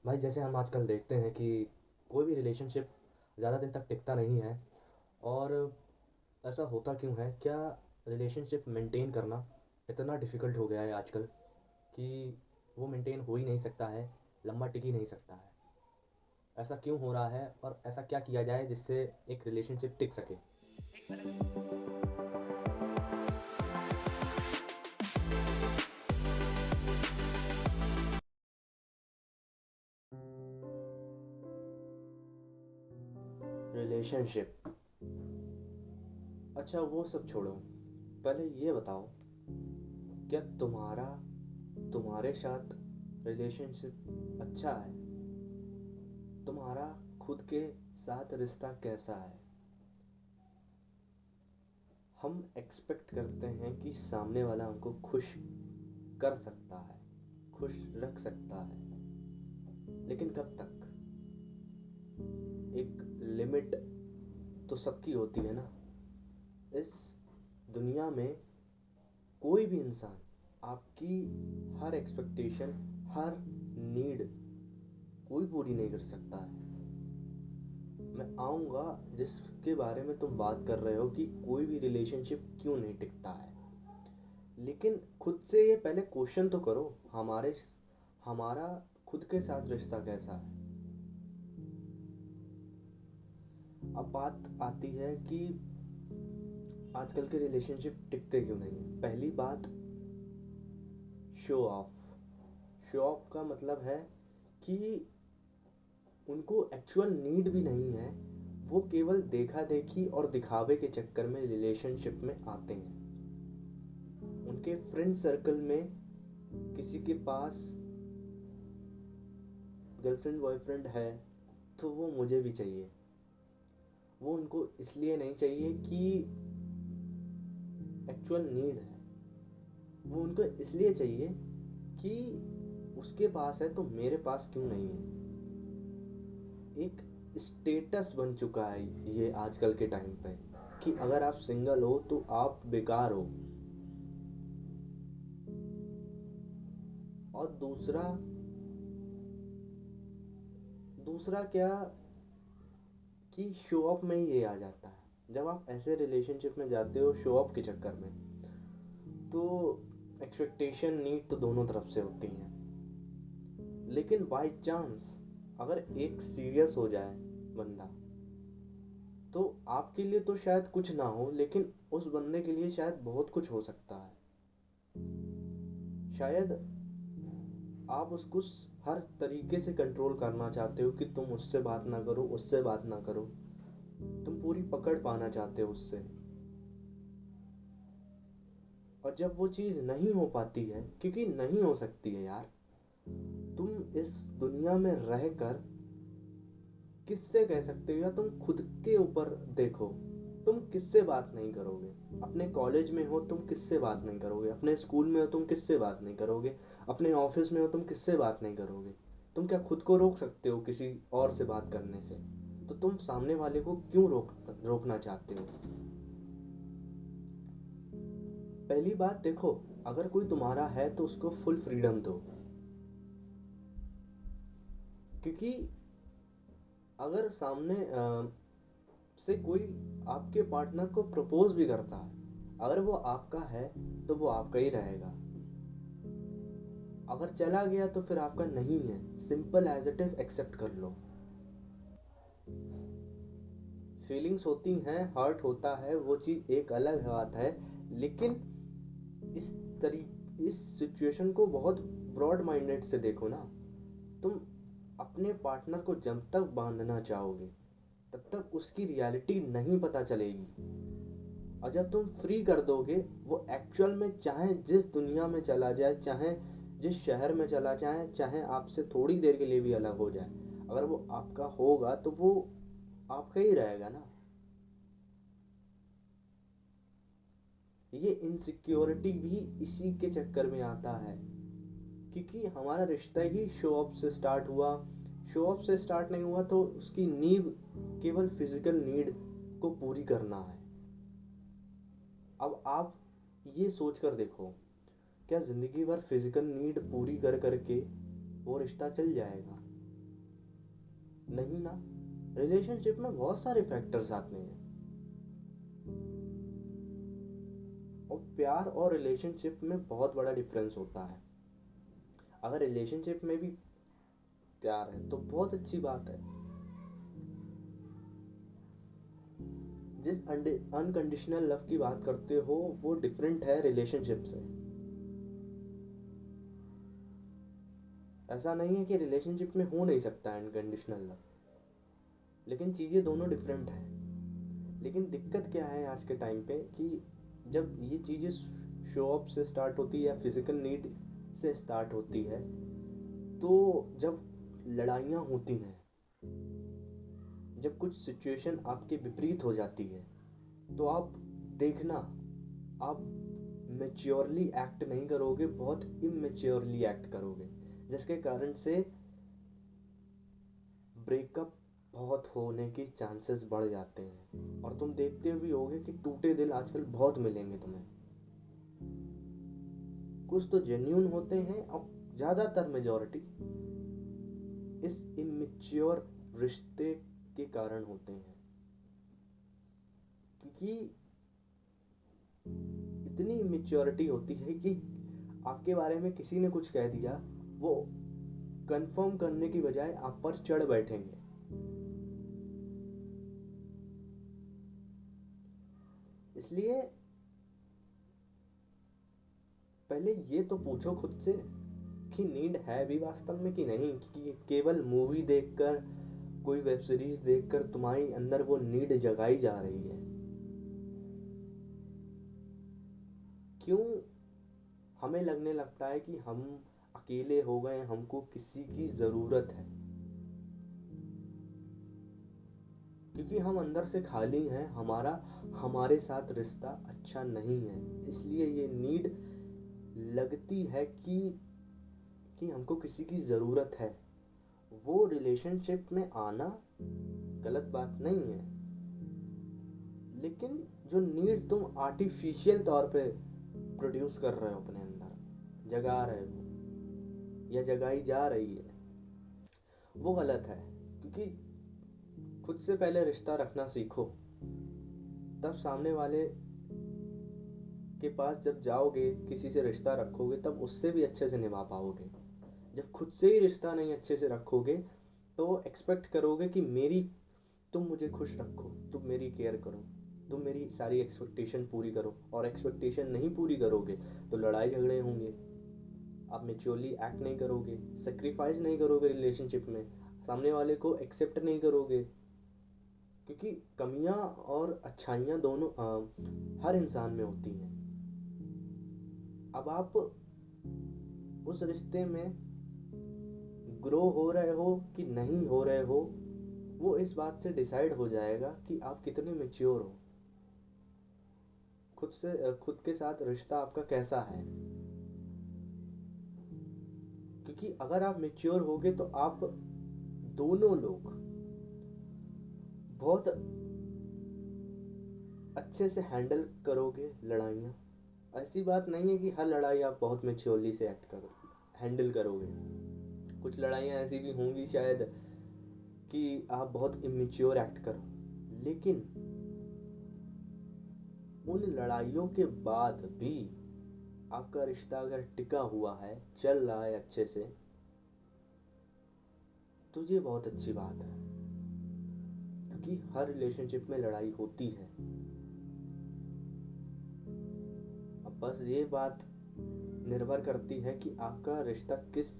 भाई जैसे हम आजकल देखते हैं कि कोई भी रिलेशनशिप ज़्यादा दिन तक टिकता नहीं है। और ऐसा होता क्यों है? क्या रिलेशनशिप मेंटेन करना इतना डिफ़िकल्ट हो गया है आजकल कि वो मेंटेन हो ही नहीं सकता है, लंबा टिक ही नहीं सकता है? ऐसा क्यों हो रहा है और ऐसा क्या किया जाए जिससे एक रिलेशनशिप टिक सके? रिलेशनशिप, अच्छा वो सब छोड़ो। पहले ये बताओ, क्या तुम्हारे साथ रिलेशनशिप अच्छा है? तुम्हारा खुद के साथ रिश्ता कैसा है? हम एक्सपेक्ट करते हैं कि सामने वाला हमको खुश कर सकता है, खुश रख सकता है, लेकिन कब तक? एक लिमिट तो सबकी होती है ना। इस दुनिया में कोई भी इंसान आपकी हर एक्सपेक्टेशन, हर नीड कोई पूरी नहीं कर सकता है। मैं आऊँगा जिसके बारे में तुम बात कर रहे हो कि कोई भी रिलेशनशिप क्यों नहीं टिकता है, लेकिन खुद से ये पहले क्वेश्चन तो करो। हमारा खुद के साथ रिश्ता कैसा है? अब बात आती है कि आजकल के रिलेशनशिप टिकते क्यों नहीं है। पहली बात, शो ऑफ। शो ऑफ का मतलब है कि उनको एक्चुअल नीड भी नहीं है, वो केवल देखा देखी और दिखावे के चक्कर में रिलेशनशिप में आते हैं। उनके फ्रेंड सर्कल में किसी के पास गर्लफ्रेंड बॉयफ्रेंड है तो वो मुझे भी चाहिए। वो उनको इसलिए नहीं चाहिए कि एक्चुअल नीड है, वो उनको इसलिए चाहिए कि उसके पास है तो मेरे पास क्यों नहीं है। एक स्टेटस बन चुका है ये आजकल के टाइम पे कि अगर आप सिंगल हो तो आप बेकार हो। और दूसरा दूसरा क्या कि शो ऑफ में ही ये आ जाता है। जब आप ऐसे रिलेशनशिप में जाते हो शो ऑफ के चक्कर में, तो एक्सपेक्टेशन नीड तो दोनों तरफ से होती हैं। लेकिन बाय चांस अगर एक सीरियस हो जाए बंदा, तो आपके लिए तो शायद कुछ ना हो, लेकिन उस बंदे के लिए शायद बहुत कुछ हो सकता है। शायद आप उसको हर तरीके से कंट्रोल करना चाहते हो कि तुम उससे बात ना करो, उससे बात ना करो। तुम पूरी पकड़ पाना चाहते हो उससे। और जब वो चीज़ नहीं हो पाती है, क्योंकि नहीं हो सकती है यार, तुम इस दुनिया में रहकर किससे कह सकते हो? या तुम खुद के ऊपर देखो, तुम किससे बात नहीं करोगे? अपने कॉलेज में हो तुम किससे बात नहीं करोगे? अपने स्कूल में हो तुम किससे बात नहीं करोगे? अपने ऑफिस में हो तुम किससे बात नहीं करोगे? तुम क्या खुद को रोक सकते हो किसी और से बात करने से? तो तुम सामने वाले को क्यों रोकना चाहते हो? पहली बात देखो, अगर कोई तुम्हारा है तो उसको फुल फ्रीडम दो। क्योंकि अगर सामने से कोई आपके पार्टनर को प्रपोज भी करता है, अगर वो आपका है तो वो आपका ही रहेगा। अगर चला गया तो फिर आपका नहीं है। Simple as it is accept कर लो। फीलिंग्स होती हैं, हर्ट होता है, वो चीज़ एक अलग बात है। लेकिन इस तरी इस सिचुएशन को बहुत ब्रॉड माइंडेड से देखो ना। तुम अपने पार्टनर को जब तक बांधना चाहोगे तब तक उसकी रियलिटी नहीं पता चलेगी। और जब तुम फ्री कर दोगे, वो एक्चुअल में चाहे जिस दुनिया में चला जाए, चाहे जिस शहर में चला जाए, चाहे आपसे थोड़ी देर के लिए भी अलग हो जाए, अगर वो आपका होगा तो वो आपका ही रहेगा ना। ये इनसिक्योरिटी भी इसी के चक्कर में आता है, क्योंकि हमारा रिश्ता ही शो ऑफ से स्टार्ट हुआ। शो ऑफ से स्टार्ट नहीं हुआ तो उसकी नींव केवल फिजिकल नीड को पूरी करना है। अब आप ये सोच कर देखो, क्या ज़िंदगी भर फिजिकल नीड पूरी कर करके वो रिश्ता चल जाएगा? नहीं ना, रिलेशनशिप में बहुत सारे फैक्टर्स आते हैं, और प्यार और रिलेशनशिप में बहुत बड़ा डिफरेंस होता है। अगर रिलेशनशिप में भी प्यार है तो बहुत अच्छी बात है। जिस अनकंडीशनल लव की बात करते हो वो डिफरेंट है रिलेशनशिप से। ऐसा नहीं है कि रिलेशनशिप में हो नहीं सकता अनकंडीशनल लव, लेकिन चीज़ें दोनों डिफरेंट हैं। लेकिन दिक्कत क्या है आज के टाइम पे कि जब ये चीज़ें शो अप से स्टार्ट होती है या फिजिकल नीड से स्टार्ट होती है, तो जब लड़ाइयाँ होती हैं, जब कुछ सिचुएशन आपके विपरीत हो जाती है, तो आप देखना, आप मेच्योरली एक्ट नहीं करोगे, बहुत इमेच्योरली एक्ट करोगे, जिसके कारण से ब्रेकअप बहुत होने की चांसेस बढ़ जाते हैं। और तुम देखते भी होगे कि टूटे दिल आजकल बहुत मिलेंगे तुम्हें। कुछ तो जेन्यून होते हैं और ज़्यादातर मेजॉरिटी इस इमेच्योर रिश्ते के कारण होते हैं, क्योंकि इतनी इमेच्योरिटी होती है कि आपके बारे में किसी ने कुछ कह दिया, वो कंफर्म करने की बजाय आप पर चढ़ बैठेंगे। इसलिए पहले ये तो पूछो खुद से कि नीड है भी वास्तव में कि नहीं, कि केवल मूवी देखकर, कोई वेब सीरीज देखकर तुम्हारी अंदर वो नीड जगाई जा रही है। क्यों हमें लगने लगता है कि हम अकेले हो गए, हमको किसी की ज़रूरत है, क्योंकि हम अंदर से खाली हैं, हमारे साथ रिश्ता अच्छा नहीं है, इसलिए ये नीड लगती है कि हमको किसी की ज़रूरत है। वो रिलेशनशिप में आना गलत बात नहीं है, लेकिन जो नीड तुम आर्टिफिशियल तौर पे प्रोड्यूस कर रहे हो अपने अंदर, जगा रहे हो या जगाई जा रही है, वो गलत है। क्योंकि खुद से पहले रिश्ता रखना सीखो, तब सामने वाले के पास जब जाओगे, किसी से रिश्ता रखोगे, तब उससे भी अच्छे से निभा पाओगे। जब खुद से ही रिश्ता नहीं अच्छे से रखोगे तो एक्सपेक्ट करोगे कि तुम मुझे खुश रखो, तुम मेरी केयर करो, तुम मेरी सारी एक्सपेक्टेशन पूरी करो, और एक्सपेक्टेशन नहीं पूरी करोगे तो लड़ाई झगड़े होंगे। आप मेच्योरली एक्ट नहीं करोगे, सेक्रीफाइस नहीं करोगे रिलेशनशिप में, सामने वाले को एक्सेप्ट नहीं करोगे, क्योंकि कमियां और अच्छाइयां दोनों हर इंसान में होती हैं। अब आप उस रिश्ते में ग्रो हो रहे हो कि नहीं हो रहे हो, वो इस बात से डिसाइड हो जाएगा कि आप कितने मेच्योर हो, खुद के साथ रिश्ता आपका कैसा है। क्योंकि अगर आप मेच्योर होगे तो आप दोनों लोग बहुत अच्छे से हैंडल करोगे लड़ाइयाँ। ऐसी बात नहीं है कि हर लड़ाई आप बहुत मेच्योरली से हैंडल करोगे। कुछ लड़ाइयाँ ऐसी भी होंगी शायद कि आप बहुत इमेच्योर एक्ट करो, लेकिन उन लड़ाइयों के बाद भी आपका रिश्ता अगर टिका हुआ है, चल रहा है अच्छे से, तो ये बहुत अच्छी बात है। क्योंकि हर रिलेशनशिप में लड़ाई होती है। अब बस ये बात निर्भर करती है कि आपका रिश्ता किस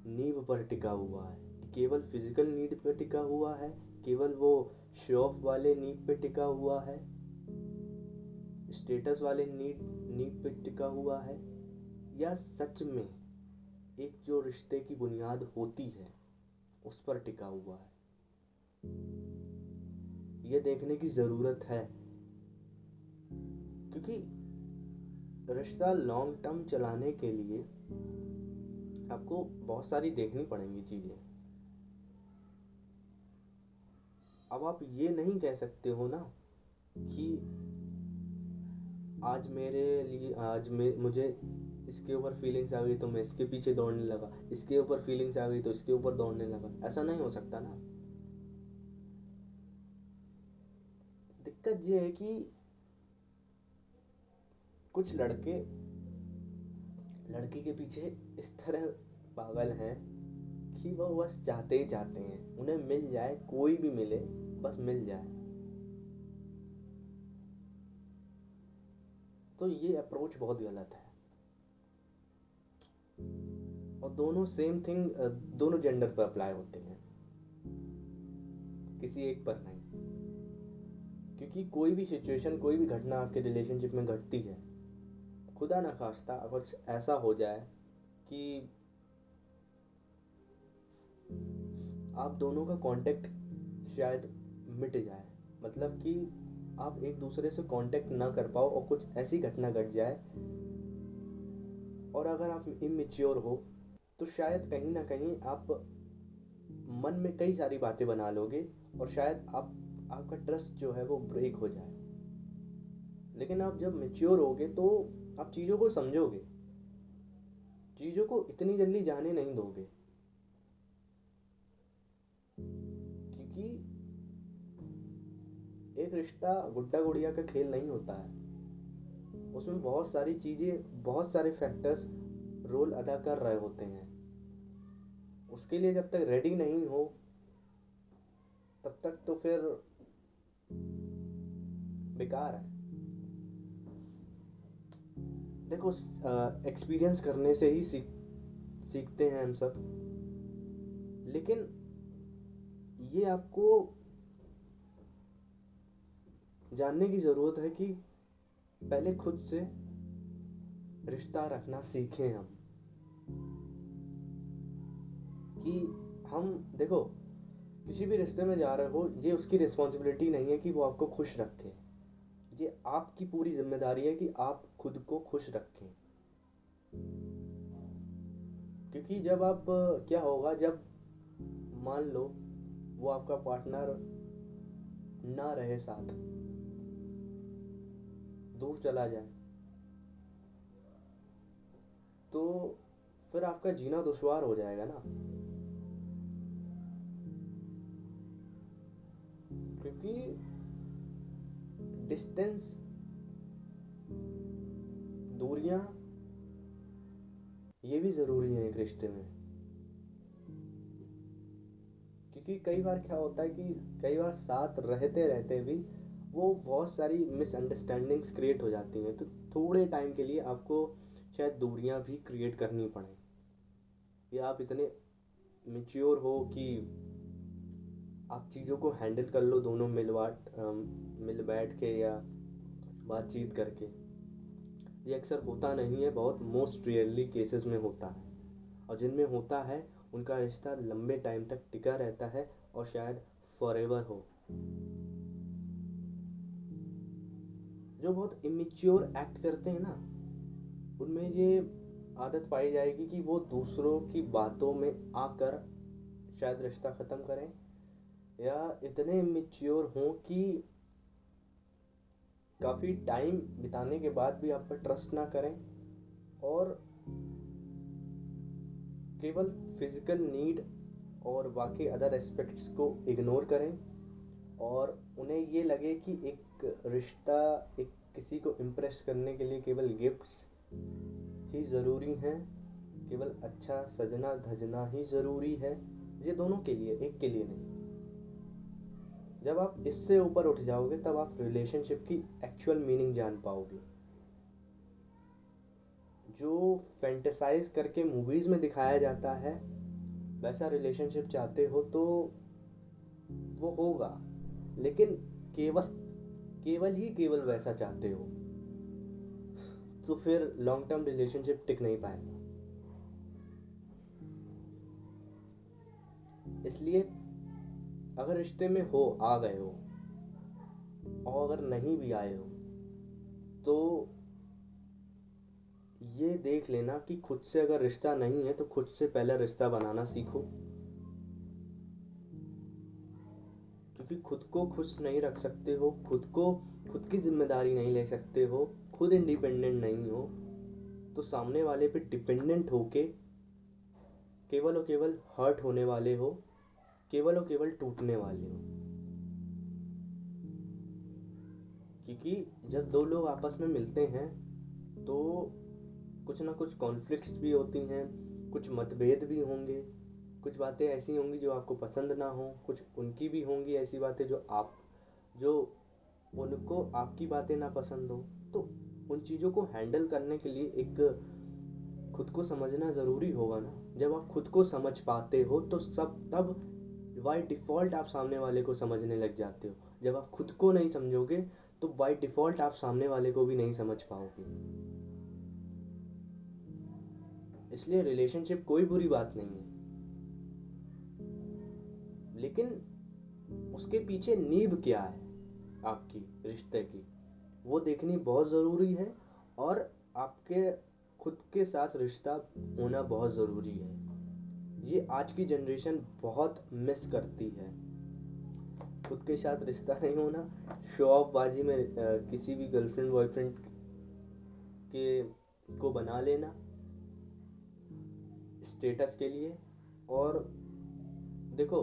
नींव पर टिका हुआ है, केवल फिजिकल नीड पे टिका हुआ है, केवल वो शो ऑफ वाले नीड पे टिका हुआ है, स्टेटस वाले नीड पे टिका हुआ है, या सच में एक जो रिश्ते की बुनियाद होती है उस पर टिका हुआ है। ये देखने की ज़रूरत है, क्योंकि रिश्ता लॉन्ग टर्म चलाने के लिए आपको बहुत सारी देखनी पड़ेंगी चीज़ें। अब आप ये नहीं कह सकते हो ना कि मुझे इसके ऊपर फीलिंग्स आ गई तो मैं इसके पीछे दौड़ने लगा, इसके ऊपर फीलिंग्स आ गई तो इसके ऊपर दौड़ने लगा। ऐसा नहीं हो सकता ना। दिक्कत ये है कि कुछ लड़के लड़की के पीछे इस तरह पागल हैं कि वो बस चाहते ही चाहते हैं उन्हें मिल जाए, कोई भी मिले, बस मिल जाए। तो ये अप्रोच बहुत गलत है। और दोनों सेम थिंग दोनों जेंडर पर अप्लाई होते हैं, किसी एक पर नहीं। क्योंकि कोई भी सिचुएशन, कोई भी घटना आपके रिलेशनशिप में घटती है, खुदा ना खास्ता अगर ऐसा हो जाए कि आप दोनों का कांटेक्ट शायद मिट जाए, मतलब कि आप एक दूसरे से कांटेक्ट ना कर पाओ और कुछ ऐसी घटना घट जाए, और अगर आप इमेच्योर हो तो शायद कहीं ना कहीं आप मन में कई सारी बातें बना लोगे और शायद आपका ट्रस्ट जो है वो ब्रेक हो जाए। लेकिन आप जब मेच्योर होगे तो आप चीज़ों को समझोगे, चीज़ों को इतनी जल्दी जाने नहीं दोगे। क्योंकि एक रिश्ता गुड्डा गुड़िया का खेल नहीं होता है, उसमें बहुत सारी चीज़ें, बहुत सारे फैक्टर्स रोल अदा कर रहे होते हैं। उसके लिए जब तक रेडी नहीं हो तब तक तो फिर बेकार है। देखो, एक्सपीरियंस करने से ही सीखते हैं हम सब। लेकिन ये आपको जानने की ज़रूरत है कि पहले खुद से रिश्ता रखना सीखें हम। कि हम देखो, किसी भी रिश्ते में जा रहे हो, ये उसकी रिस्पॉन्सिबिलिटी नहीं है कि वो आपको खुश रखे। ये आपकी पूरी जिम्मेदारी है कि आप खुद को खुश रखें। क्योंकि जब आप क्या होगा, जब मान लो वो आपका पार्टनर ना रहे साथ, दूर चला जाए, तो फिर आपका जीना दुश्वार हो जाएगा ना। क्योंकि डिस्टेंस, दूरियां, ये भी ज़रूरी है एक रिश्ते में। क्योंकि कई बार क्या होता है कि कई बार साथ रहते रहते भी वो बहुत सारी मिसअंडरस्टैंडिंग्स क्रिएट हो जाती हैं, तो थोड़े टाइम के लिए आपको शायद दूरियां भी क्रिएट करनी पड़े, या आप इतने मेच्योर हो कि आप चीज़ों को हैंडल कर लो दोनों मिल बैठ के या बातचीत करके। ये अक्सर होता नहीं है, बहुत मोस्ट रेयरली केसेस में होता है। और जिनमें होता है उनका रिश्ता लंबे टाइम तक टिका रहता है और शायद फॉरएवर हो। जो बहुत इमेच्योर एक्ट करते हैं ना, उनमें ये आदत पाई जाएगी कि वो दूसरों की बातों में आकर शायद रिश्ता ख़त्म करें, या इतने इमेच्योर हों कि काफ़ी टाइम बिताने के बाद भी आप पर ट्रस्ट ना करें, और केवल फिजिकल नीड और बाकी अदर एस्पेक्ट्स को इग्नोर करें, और उन्हें ये लगे कि एक रिश्ता, एक किसी को इम्प्रेस करने के लिए केवल गिफ्ट्स ही ज़रूरी हैं, केवल अच्छा सजना धजना ही ज़रूरी है। ये दोनों के लिए, एक के लिए नहीं। जब आप इससे ऊपर उठ जाओगे तब आप रिलेशनशिप की एक्चुअल मीनिंग जान पाओगे। जो फैंटेसाइज करके मूवीज़ में दिखाया जाता है वैसा रिलेशनशिप चाहते हो तो वो होगा, लेकिन केवल केवल ही केवल वैसा चाहते हो तो फिर लॉन्ग टर्म रिलेशनशिप टिक नहीं पाएगा। इसलिए अगर रिश्ते में हो, आ गए हो, और अगर नहीं भी आए हो, तो ये देख लेना कि खुद से अगर रिश्ता नहीं है तो खुद से पहले रिश्ता बनाना सीखो। क्योंकि खुद को खुश नहीं रख सकते हो, खुद की जिम्मेदारी नहीं ले सकते हो, खुद इंडिपेंडेंट नहीं हो, तो सामने वाले पे डिपेंडेंट होके केवल और केवल हर्ट होने वाले हो, केवल और केवल टूटने वाले हो। क्योंकि जब दो लोग आपस में मिलते हैं तो कुछ ना कुछ कॉन्फ्लिक्ट्स भी होती हैं, कुछ मतभेद भी होंगे, कुछ बातें ऐसी होंगी जो आपको पसंद ना हो, कुछ उनकी भी होंगी ऐसी बातें जो उनको आपकी बातें ना पसंद हो। तो उन चीज़ों को हैंडल करने के लिए एक खुद को समझना ज़रूरी होगा ना। जब आप खुद को समझ पाते हो तो सब तब बाय डिफ़ॉल्ट आप सामने वाले को समझने लग जाते हो। जब आप खुद को नहीं समझोगे तो बाय डिफ़ॉल्ट आप सामने वाले को भी नहीं समझ पाओगे। इसलिए रिलेशनशिप कोई बुरी बात नहीं है, लेकिन उसके पीछे नींव क्या है आपकी रिश्ते की, वो देखनी बहुत ज़रूरी है। और आपके खुद के साथ रिश्ता होना बहुत ज़रूरी है। ये आज की जनरेशन बहुत मिस करती है। खुद के साथ रिश्ता नहीं होना, शो ऑफ बाजी में किसी भी गर्लफ्रेंड बॉयफ्रेंड के को बना लेना स्टेटस के लिए। और देखो,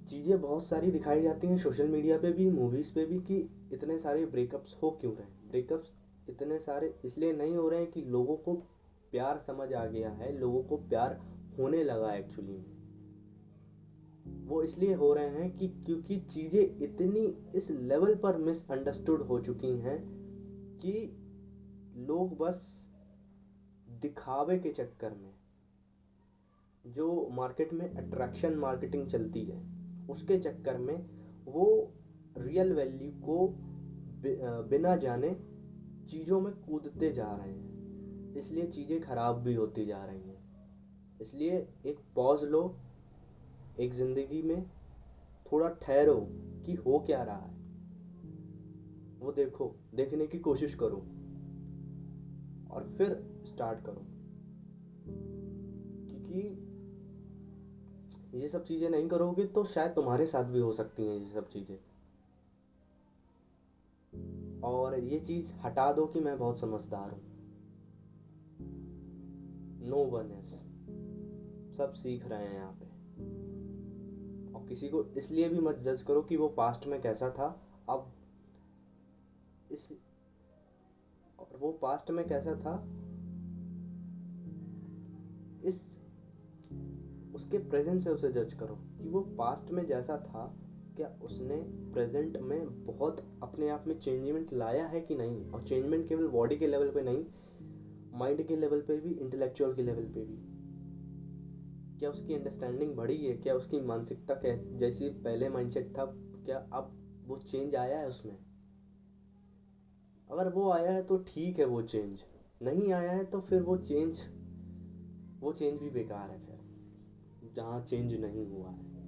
चीज़ें बहुत सारी दिखाई जाती हैं सोशल मीडिया पे भी, मूवीज़ पे भी, कि इतने सारे ब्रेकअप्स हो क्यों रहे हैं। ब्रेकअप्स इतने सारे इसलिए नहीं हो रहे हैं कि लोगों को प्यार समझ आ गया है, लोगों को प्यार होने लगा एक्चुअली में। वो इसलिए हो रहे हैं कि क्योंकि चीज़ें इतनी इस लेवल पर मिसअंडरस्टूड हो चुकी हैं कि लोग बस दिखावे के चक्कर में, जो मार्केट में अट्रैक्शन मार्केटिंग चलती है उसके चक्कर में, वो रियल वैल्यू को बिना जाने चीज़ों में कूदते जा रहे हैं। इसलिए चीज़ें ख़राब भी होती जा रही हैं। इसलिए एक पॉज लो, एक ज़िंदगी में थोड़ा ठहरो कि हो क्या रहा है, वो देखो, देखने की कोशिश करो और फिर स्टार्ट करो। क्योंकि ये सब चीज़ें नहीं करोगे तो शायद तुम्हारे साथ भी हो सकती हैं ये सब चीज़ें। और ये चीज़ हटा दो कि मैं बहुत समझदार हूँ। नो वन इज, सब सीख रहे हैं यहाँ पे। और किसी को इसलिए भी मत जज करो कि वो पास्ट में कैसा था, अब इस और वो पास्ट में कैसा था इस उसके प्रेजेंट से उसे जज करो कि वो पास्ट में जैसा था, क्या उसने प्रेजेंट में बहुत अपने आप में चेंजमेंट लाया है कि नहीं। और चेंजमेंट केवल बॉडी के लेवल पे नहीं, माइंड के लेवल पे भी, इंटेलेक्चुअल के लेवल पे भी। क्या उसकी अंडरस्टैंडिंग बढ़ी है, क्या उसकी मानसिकता कैसे जैसी पहले माइंडसेट था, क्या अब वो चेंज आया है उसमें। अगर वो आया है तो ठीक है, वो चेंज नहीं आया है तो फिर वो चेंज भी बेकार है। फिर जहाँ चेंज नहीं हुआ है